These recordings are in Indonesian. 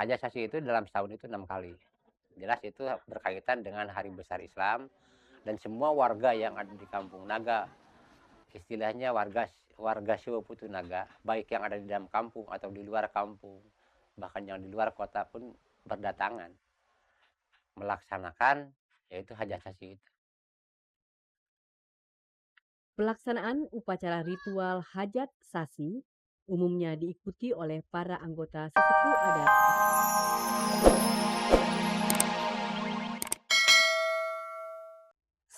Hajat Sasi itu dalam setahun itu 6 kali. Jelas itu berkaitan dengan hari besar Islam dan semua warga yang ada di Kampung Naga, istilahnya warga warga Siwoputu Naga, baik yang ada di dalam kampung atau di luar kampung, bahkan yang di luar kota pun berdatangan melaksanakan yaitu Hajat Sasi itu. Pelaksanaan upacara ritual Hajat Sasi umumnya diikuti oleh para anggota sesepuh adat.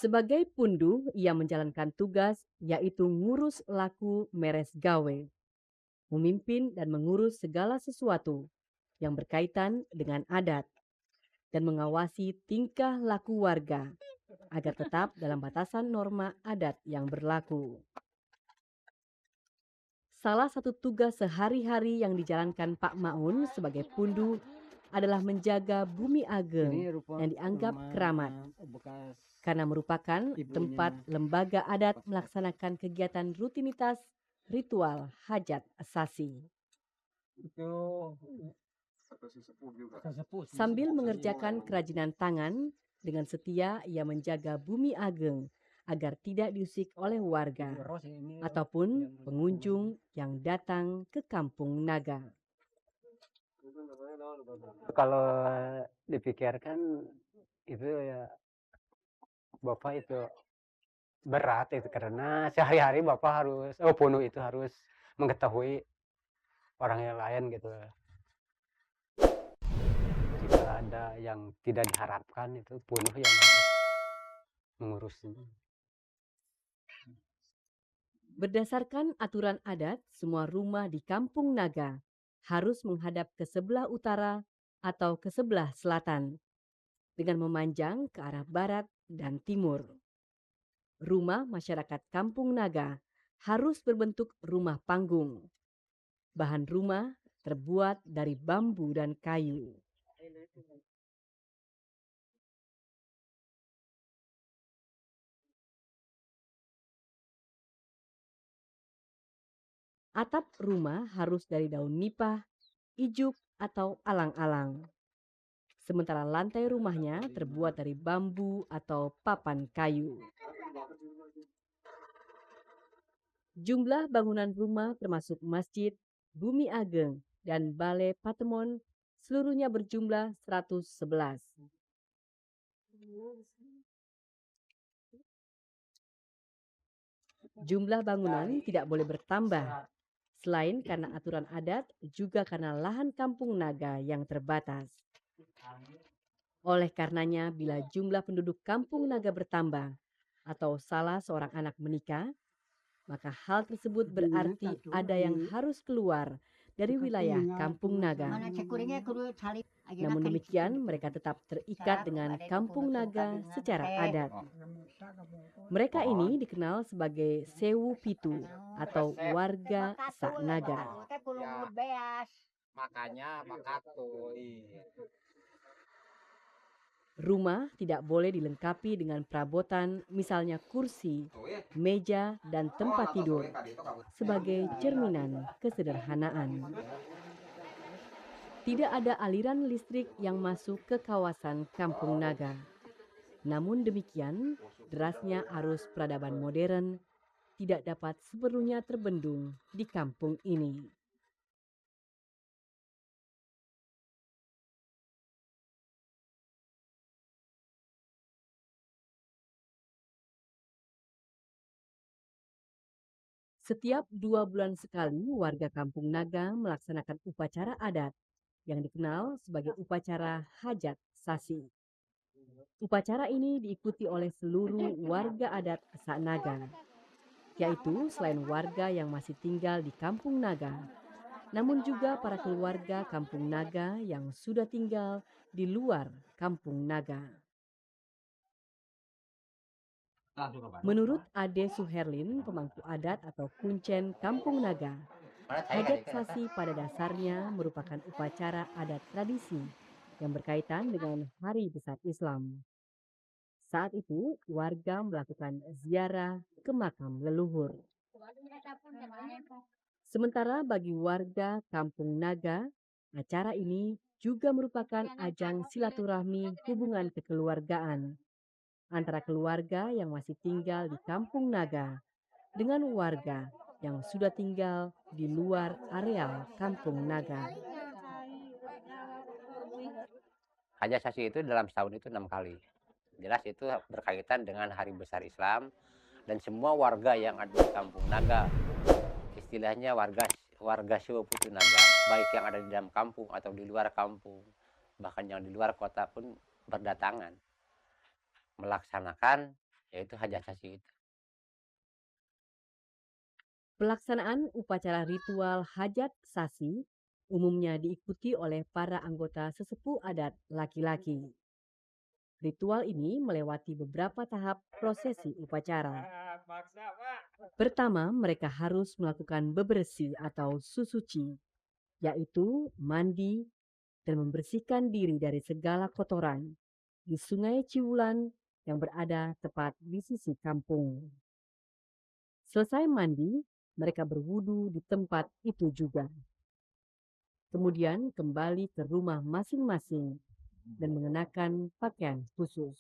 Sebagai pundu, ia menjalankan tugas yaitu ngurus laku meres gawe, memimpin dan mengurus segala sesuatu yang berkaitan dengan adat, dan mengawasi tingkah laku warga agar tetap dalam batasan norma adat yang berlaku. Salah satu tugas sehari-hari yang dijalankan Pak Maun sebagai pundu adalah menjaga Bumi Ageng yang dianggap keramat karena merupakan tempat lembaga adat melaksanakan kegiatan rutinitas ritual Hajat Sasi. Sambil mengerjakan kerajinan tangan, dengan setia ia menjaga Bumi Ageng agar tidak diusik oleh warga ataupun pengunjung yang datang ke Kampung Naga. Kalau dipikirkan itu ya Bapak itu berat itu karena sehari-hari Bapak harus Punuh itu harus mengetahui orang yang lain gitu. Jika ada yang tidak diharapkan itu Punuh yang harus mengurusnya. Berdasarkan aturan adat, semua rumah di Kampung Naga harus menghadap ke sebelah utara atau ke sebelah selatan dengan memanjang ke arah barat dan timur. Rumah masyarakat Kampung Naga harus berbentuk rumah panggung. Bahan rumah terbuat dari bambu dan kayu. Atap rumah harus dari daun nipah, ijuk, atau alang-alang. Sementara lantai rumahnya terbuat dari bambu atau papan kayu. Jumlah bangunan rumah termasuk masjid, Bumi Ageng, dan Balai Patemon seluruhnya berjumlah 111. Jumlah bangunan tidak boleh bertambah, selain karena aturan adat, juga karena lahan Kampung Naga yang terbatas. Oleh karenanya, bila jumlah penduduk Kampung Naga bertambah atau salah seorang anak menikah, maka hal tersebut berarti ada yang harus keluar dari wilayah Kampung Naga. Namun demikian, mereka tetap terikat dengan Kampung Naga secara adat. Mereka ini dikenal sebagai Sewu Pitu atau warga Sak Naga. Makanya makatul. Rumah tidak boleh dilengkapi dengan perabotan misalnya kursi, meja, dan tempat tidur sebagai cerminan kesederhanaan. Tidak ada aliran listrik yang masuk ke kawasan Kampung Naga. Namun demikian, derasnya arus peradaban modern tidak dapat sepenuhnya terbendung di kampung ini. Setiap 2 bulan sekali, warga Kampung Naga melaksanakan upacara adat yang dikenal sebagai upacara Hajat Sasi. Upacara ini diikuti oleh seluruh warga adat Sak Naga, yaitu selain warga yang masih tinggal di Kampung Naga, namun juga para keluarga Kampung Naga yang sudah tinggal di luar Kampung Naga. Menurut Ade Suherlin, pemangku adat atau kuncen Kampung Naga, Hajat Sasi pada dasarnya merupakan upacara adat tradisi yang berkaitan dengan Hari Besar Islam. Saat itu, warga melakukan ziarah ke makam leluhur. Sementara bagi warga Kampung Naga, Acara ini juga merupakan ajang silaturahmi hubungan kekeluargaan antara keluarga yang masih tinggal di Kampung Naga dengan warga yang sudah tinggal di luar areal Kampung Naga. Hajat Sasi itu dalam setahun itu 6 kali. Jelas itu berkaitan dengan hari besar Islam dan semua warga yang ada di Kampung Naga, istilahnya warga Siwo Putu Naga, baik yang ada di dalam kampung atau di luar kampung, bahkan yang di luar kota pun berdatangan melaksanakan yaitu Hajat Sasi itu. Pelaksanaan upacara ritual Hajat Sasi umumnya diikuti oleh para anggota sesepuh adat laki-laki. Ritual ini melewati beberapa tahap prosesi upacara. Pertama, mereka harus melakukan bebersih atau susuci, yaitu mandi dan membersihkan diri dari segala kotoran di Sungai Ciwulan yang berada tepat di sisi kampung. Selesai mandi, mereka berwudu di tempat itu juga. Kemudian kembali ke rumah masing-masing dan mengenakan pakaian khusus.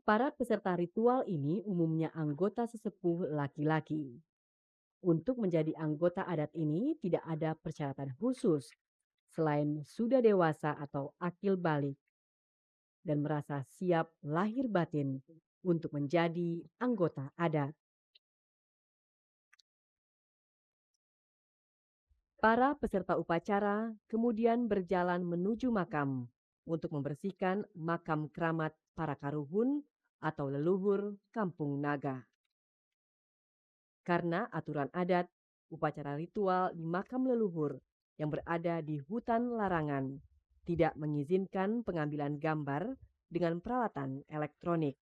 Para peserta ritual ini umumnya anggota sesepuh laki-laki. Untuk menjadi anggota adat ini tidak ada persyaratan khusus selain sudah dewasa atau akil balik dan merasa siap lahir batin untuk menjadi anggota adat. Para peserta upacara kemudian berjalan menuju makam untuk membersihkan makam keramat para karuhun atau leluhur Kampung Naga. Karena aturan adat, upacara ritual di makam leluhur yang berada di hutan larangan tidak mengizinkan pengambilan gambar dengan peralatan elektronik.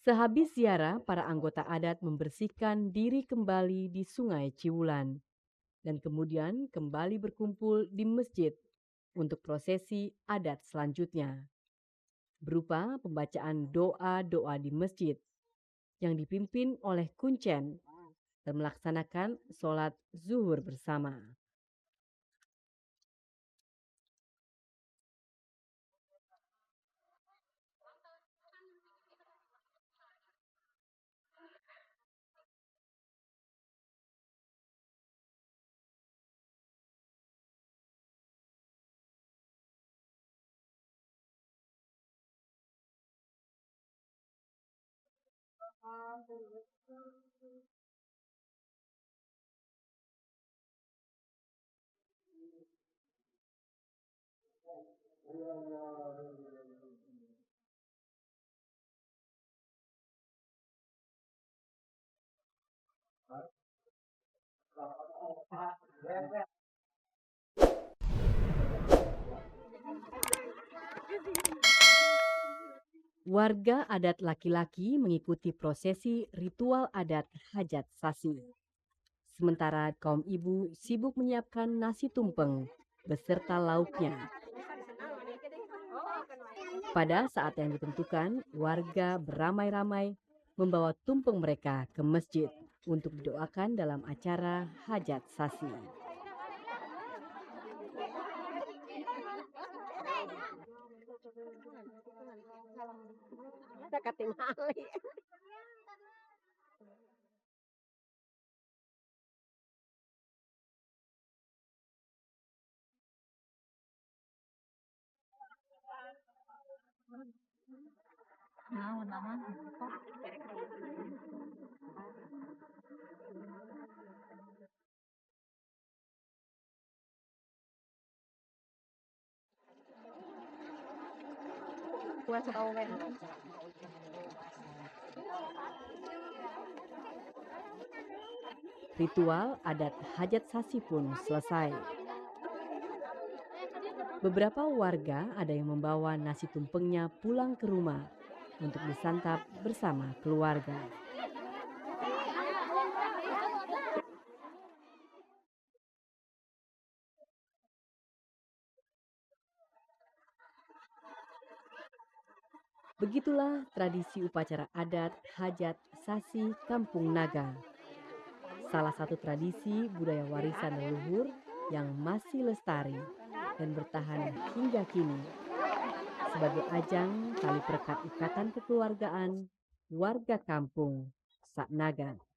Sehabis ziarah, para anggota adat membersihkan diri kembali di Sungai Ciwulan dan kemudian kembali berkumpul di masjid untuk prosesi adat selanjutnya, berupa pembacaan doa-doa di masjid yang dipimpin oleh kuncen dan melaksanakan sholat zuhur bersama. Warga adat laki-laki mengikuti prosesi ritual adat Hajat Sasi. Sementara kaum ibu sibuk menyiapkan nasi tumpeng beserta lauknya. Pada saat yang ditentukan, warga beramai-ramai membawa tumpeng mereka ke masjid untuk didoakan dalam acara Hajat Sasi. Ritual adat Hajat Sasi pun selesai. Beberapa warga ada yang membawa nasi tumpengnya pulang ke rumah untuk disantap bersama keluarga. Begitulah tradisi upacara adat Hajat Sasi Kampung Naga. Salah satu tradisi budaya warisan leluhur yang masih lestari dan bertahan hingga kini sebagai ajang tali perekat ikatan kekeluargaan warga kampung Sak Naga.